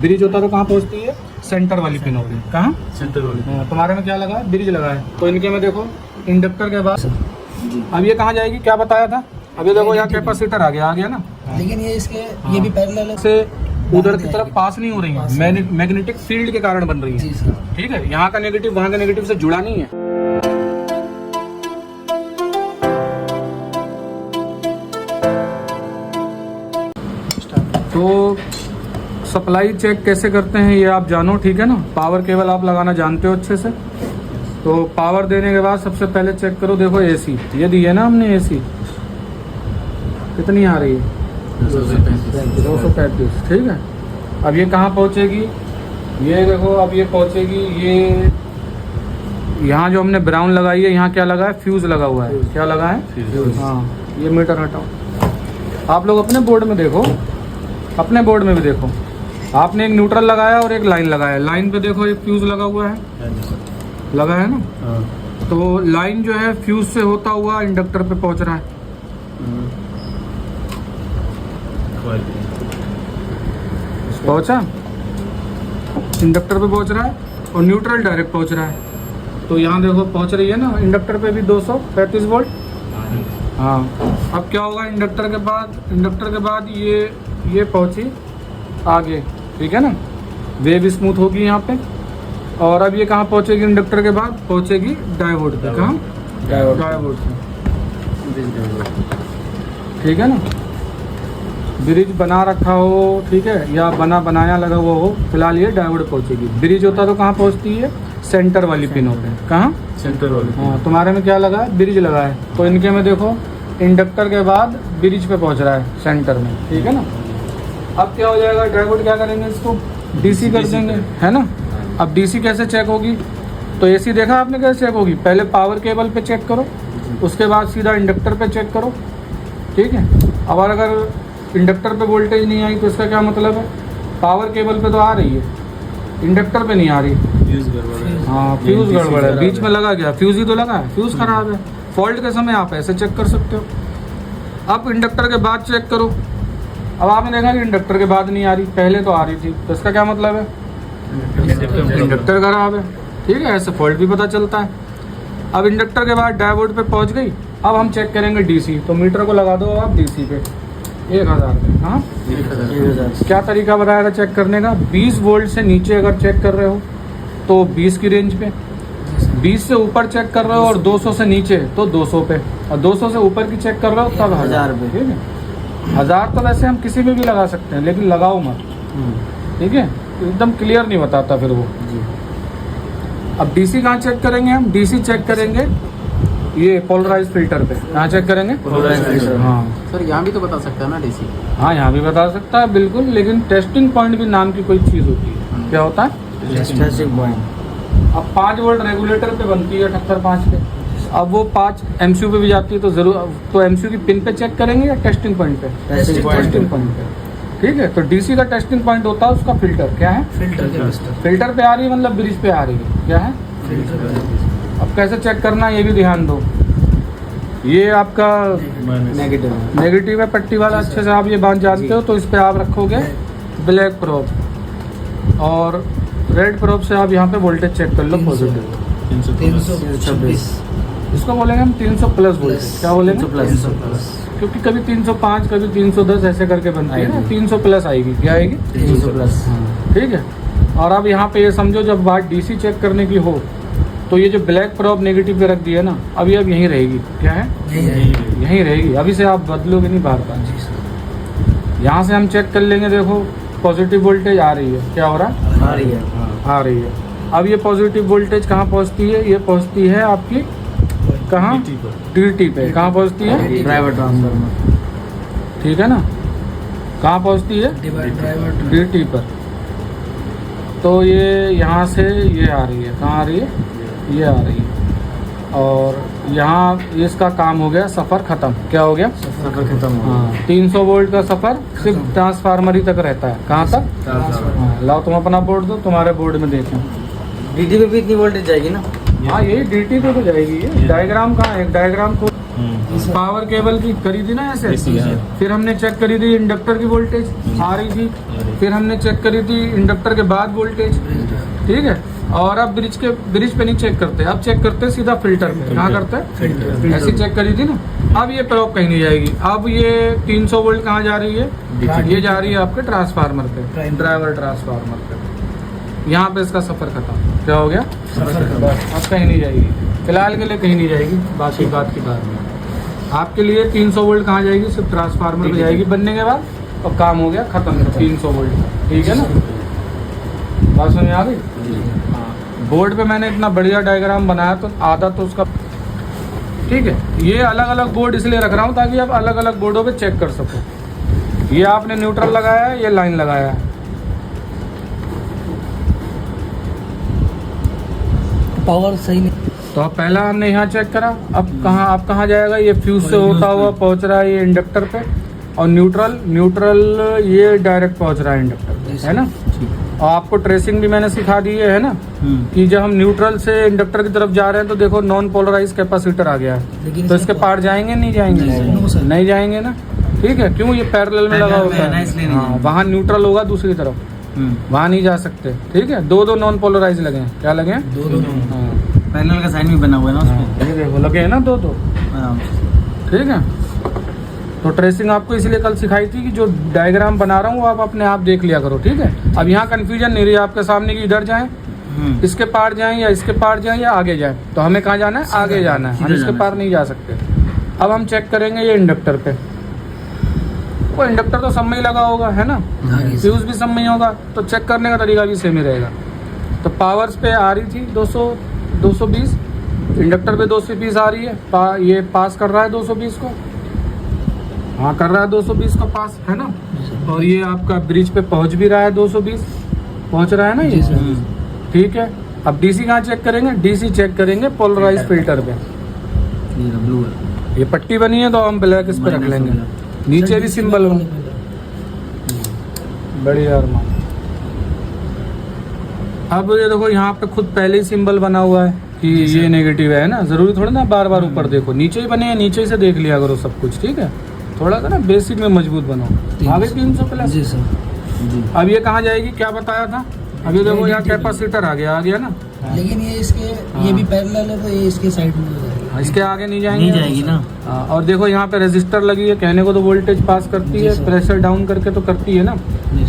Bridge होता तो कहाँ पहुँचती है? सेंटर वाली पिनों पे। कहाँ? सेंटर वाली। तुम्हारे में क्या लगा है? ब्रिज लगा है। तो इनके में देखो इंडक्टर के बाद अब ये कहाँ जाएगी? क्या बताया था? अब ये देखो यहाँ कैपेसिटर आ गया ना, लेकिन ये इसके ये भी पैरेलल से उधर की तरफ पास नहीं हो रही है, मैग्नेटिक फील्ड के कारण बन रही है। ठीक है, यहाँ का नेगेटिव वहाँ का नेगेटिव से जुड़ा नहीं है। तो सप्लाई चेक कैसे करते हैं ये आप जानो, ठीक है ना। पावर केबल आप लगाना जानते हो अच्छे से। तो पावर देने के बाद सबसे पहले चेक करो, देखो एसी ये दी है ना हमने, एसी कितनी आ रही है? 235। ठीक है, अब ये कहाँ पहुँचेगी? ये देखो अब ये पहुँचेगी, ये यहाँ जो हमने ब्राउन लगाई है, यहाँ क्या लगा है? फ्यूज लगा हुआ है। क्या लगा है? हाँ, ये मीटर हटाओ। आप लोग अपने बोर्ड में देखो, अपने बोर्ड में भी देखो, आपने एक न्यूट्रल लगाया और एक लाइन लगाया। लाइन पे देखो एक फ्यूज लगा हुआ है, लगा है ना। तो लाइन जो है फ्यूज से होता हुआ इंडक्टर पे पहुंच रहा है। पहुंचा, इंडक्टर पे पहुंच रहा है और न्यूट्रल डायरेक्ट पहुंच रहा है। तो यहाँ देखो पहुंच रही है ना, इंडक्टर पे भी 235 वोल्ट। हाँ, अब क्या होगा? इंडक्टर के बाद ये पहुंची आगे, ठीक है ना। वेव स्मूथ होगी यहाँ पे। और अब ये कहाँ पहुंचेगी? इंडक्टर के बाद पहुंचेगी डायोड पे। कहाँ? डायोड पे। ठीक है ना। ब्रिज बना रखा हो, ठीक है, या बनाया लगा हुआ हो, फिलहाल ये डायोड पहुंचेगी। ब्रिज होता तो कहाँ पहुंचती है? सेंटर वाली पिनों पे। कहाँ? सेंटर वाली। हाँ, तुम्हारे में क्या लगा है? ब्रिज लगा है। तो इनके में देखो इंडक्टर के बाद ब्रिज पे पहुंच रहा है सेंटर में, ठीक है ना। अब क्या हो जाएगा? डायोड क्या करेंगे? इसको डीसी कर देंगे, है ना। अब डीसी कैसे चेक होगी? तो एसी देखा आपने कैसे चेक होगी? पहले पावर केबल पे चेक करो, उसके बाद सीधा इंडक्टर पे चेक करो, ठीक है। अब अगर इंडक्टर पे वोल्टेज नहीं आई तो इसका क्या मतलब है? पावर केबल पे तो आ रही है, इंडक्टर पे नहीं आ रही। हाँ, फ्यूज गड़बड़ है, बीच में लगा गया, फ्यूज ही तो लगा है, फ्यूज खराब है। फॉल्ट के समय आप ऐसे चेक कर सकते हो। अब इंडक्टर के बाद चेक करो। अब आपने देखा कि इंडक्टर के बाद नहीं आ रही, पहले तो आ रही थी, तो इसका क्या मतलब है? इंडक्टर खराब है। ठीक है, ऐसे फॉल्ट भी पता चलता है। अब इंडक्टर के बाद डायोड पे पहुंच गई। अब हम चेक करेंगे डीसी। तो मीटर को लगा दो आप डीसी पे 1000 पे। हाँ, 1000। क्या तरीका बताया था चेक करने का? 20 वोल्ट से नीचे अगर चेक कर रहे हो तो 20 की रेंज पे, 20 से ऊपर चेक कर रहे हो और 200 से नीचे तो 200 पे, और 200 से ऊपर की चेक कर रहे हो तब 1000 पे। ठीक है, 1000 तो वैसे हम किसी में भी लगा सकते हैं, लेकिन लगाओ मत, ठीक है, एकदम क्लियर नहीं बताता फिर वो। अब डीसी कहाँ चेक करेंगे हम? डीसी चेक करेंगे ये पोलराइज फिल्टर पे। कहाँ चेक करेंगे? Polarise filter. हाँ सर, यहाँ भी तो बता सकता है ना डीसी? हाँ, यहाँ भी बता सकता है बिल्कुल, लेकिन टेस्टिंग पॉइंट भी नाम की कोई चीज़ होती है। क्या होता है? Testing point. अब 5 वोल्ट रेगुलेटर पे बनती है 78.5 पे। अब वो 5 एमसीयू पे भी जाती है, तो जरूर तो एमसीयू की पिन पे चेक करेंगे या टेस्टिंग पॉइंट पे? टेस्टिंग पॉइंट पे। ठीक है, तो डीसी का टेस्टिंग पॉइंट होता है उसका फिल्टर। क्या है? फिल्टर पे आ रही है, मतलब ब्रिज पे आ रही है। क्या है? अब कैसे चेक करना ये भी ध्यान दो। ये आपका नेगेटिव है पट्टी वाला, अच्छे से आप ये बात जानते हो। तो इस पे आप रखोगे ब्लैक प्रोब और रेड प्रोब से आप यहाँ पे वोल्टेज चेक कर लो पॉजिटिव। 326 इसको बोलेंगे हम 300 प्लस वोल्टेज। क्या बोलेंगे? 300+। क्योंकि कभी 305 कभी 310 ऐसे करके बनती है ना, 300 प्लस आएगी। क्या आएगी? 300 प्लस। ठीक है, और अब यहाँ पे ये समझो जब बात डीसी चेक करने की हो तो ये जो ब्लैक प्रोब नेगेटिव पे रख दी है ना, अभी अब यहीं रहेगी। क्या है? यहीं रहेगी, अभी से आप बदलोगे नहीं बार बार। यहाँ से हम चेक कर लेंगे, देखो पॉजिटिव वोल्टेज आ रही है। क्या हो रहा है? आ रही है। आ रही है। अब ये पॉजिटिव वोल्टेज कहाँ पहुँचती है? ये पहुँचती है आपकी कहाँ? डीटी पे। कहाँ पहुँचती है? Driver transformer. ठीक है ना, कहाँ पहुँचती है? डीटी पर। तो ये यहाँ से ये आ रही है, कहाँ आ रही है? ये आ रही है, और यहाँ इसका काम हो गया, सफ़र ख़त्म। क्या हो गया? सफर खत्म हो। हाँ, 300 वोल्ट का सफ़र सिर्फ ट्रांसफार्मर ही तक रहता है। कहाँ तक? हाँ, लाओ तुम अपना बोर्ड दो, तुम्हारे बोर्ड में देखें। डीटी पे भी इतनी वोल्टेज जाएगी ना? हाँ, यही डीटी पे तो जाएगी। ये डायग्राम कहाँ है? डायग्राम को पावर केबल की करी थी ना ऐसे, फिर हमने चेक करी थी इंडक्टर की वोल्टेज आ रही थी, फिर हमने चेक करी थी इंडक्टर के बाद वोल्टेज, ठीक है। और अब ब्रिज पे नहीं चेक करते, अब चेक करते सीधा फिल्टर पे। कहाँ करते हैं, ऐसी चेक करी थी ना। अब ये प्रॉब कहीं नहीं जाएगी। अब ये 300 वोल्ट कहाँ जा रही है, ये जा रही है आपके ट्रांसफार्मर पे, ड्राइवर ट्रांसफार्मर पे। यहाँ पे इसका सफर खत्म। क्या हो गया, अब कहीं नहीं जाएगी, फिलहाल के लिए कहीं नहीं जाएगी। बाकी बात की बात में आपके लिए 300 वोल्ट कहाँ जाएगी, सिर्फ ट्रांसफार्मर पे जाएगी बनने के बाद, और काम हो गया खत्म। 300 वोल्ट, ठीक है ना, बात समझ आ गई। बोर्ड पे मैंने इतना बढ़िया डायग्राम बनाया, तो आधा तो उसका, ठीक है। ये अलग अलग बोर्ड इसलिए रख रहा हूँ ताकि आप अलग अलग बोर्डों पे चेक कर सको। ये आपने न्यूट्रल लगाया है, ये लाइन लगाया है, पावर सही नहीं। तो अब पहला हमने यहाँ चेक करा। अब कहाँ जाएगा, ये फ्यूज से होता हुआ पहुँच रहा है ये इंडक्टर पे, और न्यूट्रल ये डायरेक्ट पहुँच रहा है इंडक्टर, है ना। और आपको ट्रेसिंग भी मैंने सिखा दी है ना, कि जब हम न्यूट्रल से इंडक्टर की तरफ जा रहे हैं तो देखो नॉन पोलराइज कैपेसिटर आ गया है, तो इसके पार जाएंगे नहीं जाएंगे, नहीं जाएंगे ना, ठीक है। क्यों, ये पैरेलल में लगा होता है। हाँ, वहाँ न्यूट्रल होगा दूसरी तरफ, वहाँ नहीं जा सकते, ठीक है। दो नॉन पोलराइज लगे हैं, क्या लगे हैं, दो। हाँ, पैनल का साइन भी बना हुआ है ना उसमें, ये देखो लगे हैं ना दो, ठीक है। तो ट्रेसिंग आपको इसलिए कल सिखाई थी कि जो डायग्राम बना रहा हूँ वो आप अपने आप देख लिया करो, ठीक है। अब यहाँ कंफ्यूजन नहीं रही आपके सामने कि इधर जाएं, इसके पार जाएं या इसके पार जाएं या आगे जाएं। तो हमें कहाँ जाना है, आगे जाना है, हम इसके पार नहीं जा सकते। अब हम चेक करेंगे ये इंडक्टर पे, वो इंडक्टर तो सब में ही लगा होगा, है ना, फ्यूज भी सब में ही होगा, तो चेक करने का तरीका भी सेम ही रहेगा। तो पावर्स पे आ रही थी 220, इंडक्टर पे 220 आ रही है, ये पास कर रहा है 220 को, हाँ कर रहा है 220 का पास, है ना। और ये आपका ब्रिज पे पहुंच भी रहा है, 220 पहुंच रहा है ना ये, ठीक है। अब डीसी कहाँ चेक करेंगे, डीसी चेक करेंगे पोलराइज फिल्टर पे। ये पट्टी बनी है तो हम ब्लैक इस पे रख लेंगे, नीचे भी सिंबल हो, बढ़िया। अब ये देखो यहाँ पे खुद पहले ही सिंबल बना हुआ है कि ये नेगेटिव है ना, जरूरी थोड़ा ना बार बार ऊपर देखो, नीचे ही बने हैं, नीचे से देख लिया करो सब कुछ, ठीक है। थोड़ा सा ना बेसिक में मजबूत बनो। आगे 300 प्लस। जी सर। अब ये कहाँ जाएगी, क्या बताया था, अब ये देखो यहाँ कैपेसिटर आ गया ना, लेकिन ये इसके ये भी पैरेलल है, तो ये इसके साइड में हो जाएगा, इसके आगे नहीं जाएंगे, नहीं जाएगी ना। और देखो यहाँ पे रेजिस्टर लगी है, कहने को तो वोल्टेज पास करती है, प्रेशर डाउन करके तो करती है ना,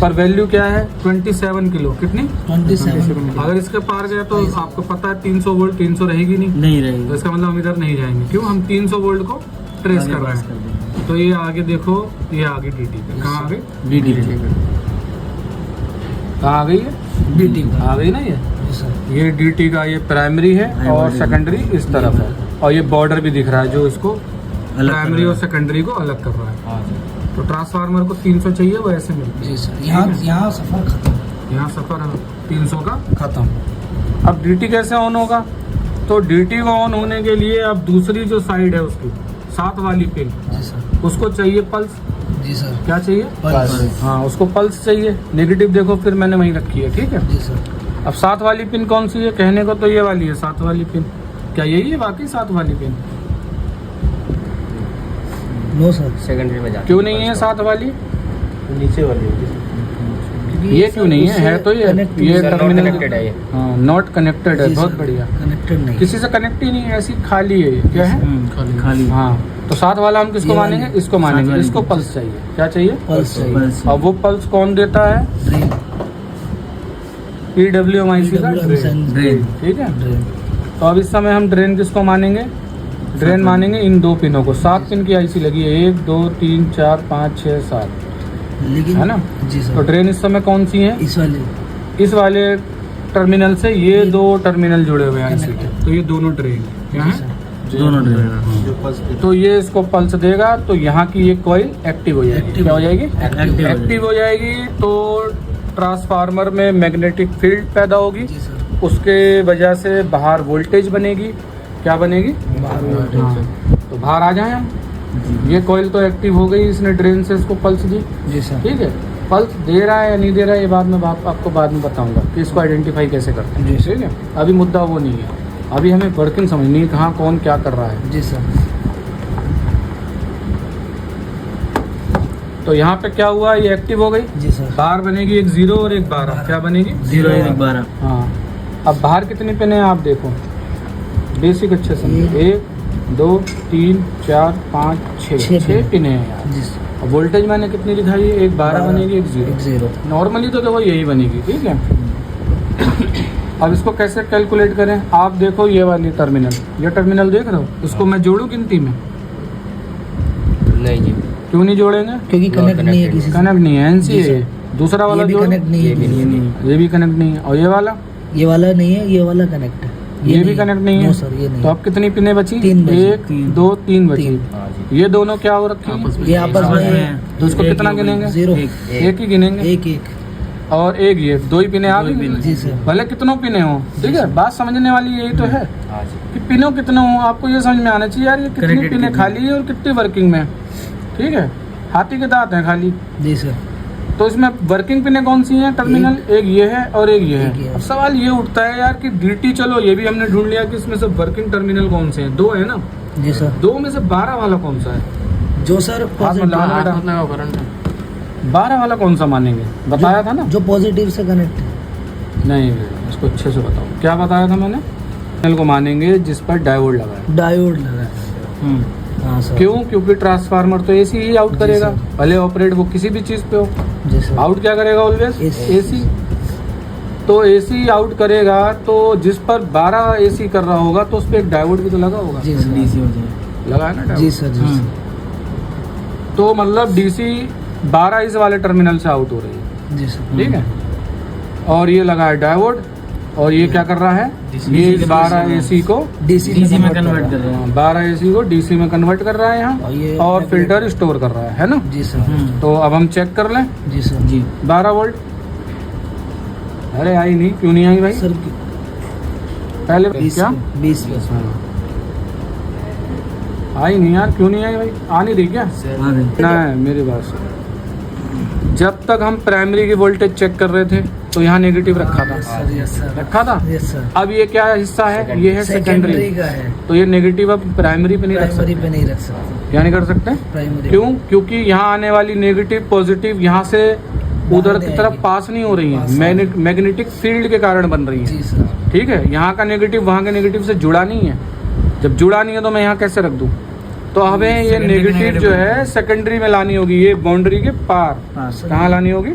पर वैल्यू क्या है 27 किलो, कितनी 27। अगर इसके पार गया तो आपको पता है 300 वोल्ट 300 रहेगी नहीं रहेगी, तो इसका मतलब हम इधर नहीं जाएंगे। क्यों, हम 300 वोल्ट को ट्रेस कर रहे हैं। तो ये आगे देखो, ये आगे डीटी पे, कहाँ आ गई, डीटी पे, कहाँ आ गई है, डीटी आ गई ना ये डीटी का ये प्राइमरी है और सेकेंडरी इस तरफ है, और ये बॉर्डर भी दिख रहा है जो इसको प्राइमरी और सेकेंडरी को अलग कर रहा है। तो ट्रांसफार्मर को 300 चाहिए, वो ऐसे मिलती है। यहाँ सफर खत्म, यहाँ सफर 300 का खत्म। अब डीटी कैसे ऑन होगा, तो डीटी को ऑन होने के लिए अब दूसरी जो साइड है उसकी साथ वाली पिन, उसको चाहिए पल्स। जी सर। क्या चाहिए, पल्स। हाँ, उसको पल्स चाहिए। नेगेटिव देखो फिर मैंने वहीं रखी है, ठीक है। जी सर। अब साथ वाली पिन कौन सी है, कहने को तो ये वाली है साथ वाली पिन। क्या यही है वाकई साथ वाली पिन? नो सर, सेकेंडरी में जाती क्यों नहीं है साथ वाली, नीचे वाली है। ये क्यों नहीं है तो ये टर्मिनल कनेक्टेड है, हाँ नॉट कनेक्टेड है, बहुत बढ़िया। कनेक्टेड नहीं, किसी से कनेक्ट ही नहीं है, ऐसी खाली है ये, क्या है खाली। हाँ, तो साथ वाला हम किसको मानेंगे, इसको मानेंगे, इसको पल्स चाहिए। क्या चाहिए, पल्स चाहिए। और वो पल्स कौन देता है, PWM-IC का ड्रेन, ठीक है। तो अब इस समय हम ड्रेन किसको मानेंगे, ड्रेन मानेंगे इन दो पिनों को। 7 पिन की आईसी लगी है, 1 2 3 4 5 6 7, लेकिन है ना। जी सर। तो ड्रेन इस समय कौन सी है, इस वाले टर्मिनल से ये दो टर्मिनल जुड़े हुए हैं आईसी के, तो ये दोनों ड्रेन क्या है, दोनों ड्रेन। तो ये इसको पल्स देगा, तो यहाँ की ये कॉइल एक्टिव हो जाएगी। क्या हो जाएगी, एक्टिव हो जाएगी। तो ट्रांसफार्मर में मैग्नेटिक फील्ड पैदा होगी, उसके वजह से बाहर वोल्टेज बनेगी। क्या बनेगी, हाँ। तो बाहर आ जाए हम, ये कॉइल तो एक्टिव हो गई, इसने ड्रेन से इसको पल्स दी, जी सर। ठीक है। पल्स दे रहा है या नहीं दे रहा है ये बाद में आपको बाद में बताऊंगा कि इसको आइडेंटिफाई कैसे करते हैं, ठीक है। अभी मुद्दा वो नहीं है, अभी हमें वर्किंग समझनी है, कहाँ कौन क्या कर रहा है। जी सर। तो यहाँ पे क्या हुआ, ये एक्टिव हो गई, जी सर। बाहर बनेगी एक 0 और एक 12, क्या बनेगी 0 1 12 हाँ। अब बाहर कितनी पिन है आप देखो, बेसिक अच्छे समझो, 1 2 3 4 5 6 6 पिन है यार। जी सर। अब वोल्टेज मैंने कितनी लिखाई है, एक 12 बनेगी एक 0। 0 नॉर्मली तो देखो यही बनेगी, ठीक है। अब इसको कैसे कैलकुलेट करें, आप देखो ये वाली टर्मिनल, ये टर्मिनल देख रहे हो, इसको मैं जोड़ूं गिनती में? नहीं जी, क्यों नहीं जोड़ेंगे, क्योंकि कनेक्ट नहीं है किसी से। कनेक्ट नहीं है, एनसी जी है। सर। दूसरा वाला ये भी जोड़ो, कनेक्ट नहीं है ये भी किसी नहीं से। है। ये भी कनेक्ट नहीं है, और ये वाला ये वाला नहीं है, ये वाला कनेक्ट है। ये भी नहीं कनेक्ट नहीं है। नो सर, ये नहीं तो अब कितनी पिने बची, 3 बची। 1 2 3 बची। तीन। हाँ जी। ये दोनों क्या हो रखी आपस है, में ये आपस में तो इसको कितना गिनेंगे, 0 एक ही गिनेंगे, एक एक। और एक ये 2 ही पिने आ दो ही गई, पिने। जी सर। भले कितनों पिने हो, ठीक है। बात समझने वाली यही तो है हाँ जी। कि पिनों कितने हो, आपको ये समझ में आना चाहिए यार, ये कितनी Connected पिने कितनी। खाली है और कितनी वर्किंग में है, ठीक है। हाथी के दांत हैं खाली, जी सर। तो इसमें वर्किंग पिने कौन सी हैं, टर्मिनल एक ये है और एक ये एक ये है। है। अब सवाल ये उठता है यार कि डीटी, चलो ये भी हमने ढूंढ लिया कि इसमें से वर्किंग टर्मिनल कौन से हैं, 2 है ना, जी सर। 2 में से 12 वाला कौन सा है, जो सर हाथ में लगाना बेटा। 12 वाला कौन सा मानेंगे, बताया था ना? जो पॉजिटिव से कनेक्ट है। नहीं बेटा, इसको अच्छे से बताओ, क्या बताया था मैंने? टर्मिनल को मानेंगे जिस पर डायोड लगा है। डायोड लगा है। हाँ सर। क्यों, क्योंकि ट्रांसफार्मर तो एसी ही आउट करेगा, सर। भले ऑपरेट वो किसी भी चीज पे हो, जी सर। आउट क्या करेगा ऑलवेज, AC। एसी। तो एसी आउट करेगा, तो जिस पर 12 एसी कर रहा होगा तो उस पर एक डायोड भी तो लगा होगा, जी सर। डीसी हो जाए। लगा है ना डायोड? जी सर। जी सर। तो मतलब डीसी 12 इस वाले टर्मिनल से आउट हो रही है, जी सर। ठीक है। और ये लगा है डायोड, और ये क्या कर रहा है, ये 12 एसी को डीसी में कन्वर्ट कर रहे हैं। 12 एसी को डीसी में कन्वर्ट कर रहा है और ये यहाँ, और फिल्टर स्टोर कर रहा है ना। जी सर। तो अब हम चेक कर लें, जी सर। जी 12 वोल्ट, अरे आई नहीं, क्यों नहीं आई भाई, सर पहले 20 क्या 20 आई नहीं यार, क्यों नहीं आई भाई, आ नहीं रही क्या? हाँ जी। ना है मेरी बात सुनो। जब तक हम प्राइमरी की वोल्टेज चेक कर रहे थे तो यहाँ नेगेटिव रखा था, यस सर। रखा था। Yes sir. अब ये क्या हिस्सा है, ये है सेकेंडरी सेकेंडरी, का है, तो ये नेगेटिव अब प्राइमरी पे नहीं रख प्राइमरी सकते, पे नहीं रख सकते। क्या नहीं कर सकते? प्राइमरी क्यों? क्योंकि यहाँ आने वाली नेगेटिव पॉजिटिव यहाँ से उधर की तरफ पास नहीं हो रही पास है, मैग्नेटिक फील्ड के कारण बन रही है, जी सर। ठीक है। यहाँ का नेगेटिव वहाँ के नेगेटिव से जुड़ा नहीं है, जब जुड़ा नहीं है तो मैं यहाँ कैसे रख दूँ? तो हमें ये Secondary नेगेटिव negative जो है सेकेंडरी में लानी होगी, ये बाउंड्री के पार सर। कहाँ लानी होगी?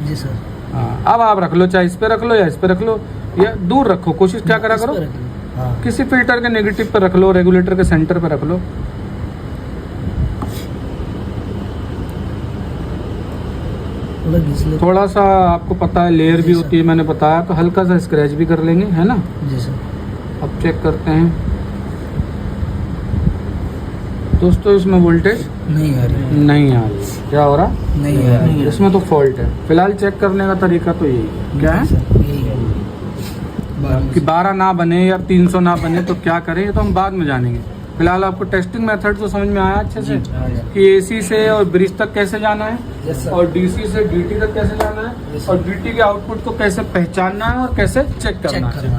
जी सर। हाँ, अब आप रख लो, चाहे इस पे रख लो या इस पे रख लो, या दूर रखो, कोशिश क्या करा इस करो, पर रख लो। हाँ। किसी फिल्टर के नेगेटिव पे रख लो, रेगुलेटर के सेंटर पे रख लो। थोड़ा घिस लो। थोड़ा सा आपको पता है लेयर भी जी सर। होती है, मैंने बताया, तो हल्का सा स्क्रैच भी कर लेंगे, है ना। जी सर। अब चेक करते हैं दोस्तों, इसमें वोल्टेज नहीं आ रही। नहीं आ रही, क्या हो रहा, नहीं आ रही। इसमें तो फॉल्ट है। फिलहाल चेक करने का तरीका तो यही है, क्या है सर, यही है। कि 12 ना बने या 300 ना बने तो क्या करें, ये तो हम बाद में जानेंगे। फिलहाल आपको टेस्टिंग मेथड तो समझ में आया अच्छे से कि एसी से और ब्रिज तक कैसे जाना है, Yes, sir. और डीसी से डीटी तक कैसे जाना है, Yes, sir. और डीटी के आउटपुट को कैसे पहचानना है और कैसे चेक चेक करना है। करना।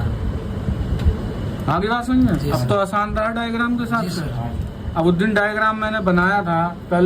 आगे बात समझ में? जी, अब सर। तो आसान रहा डायग्राम के जी साथ सर। से। अब उस दिन डायग्राम मैंने बनाया था पहले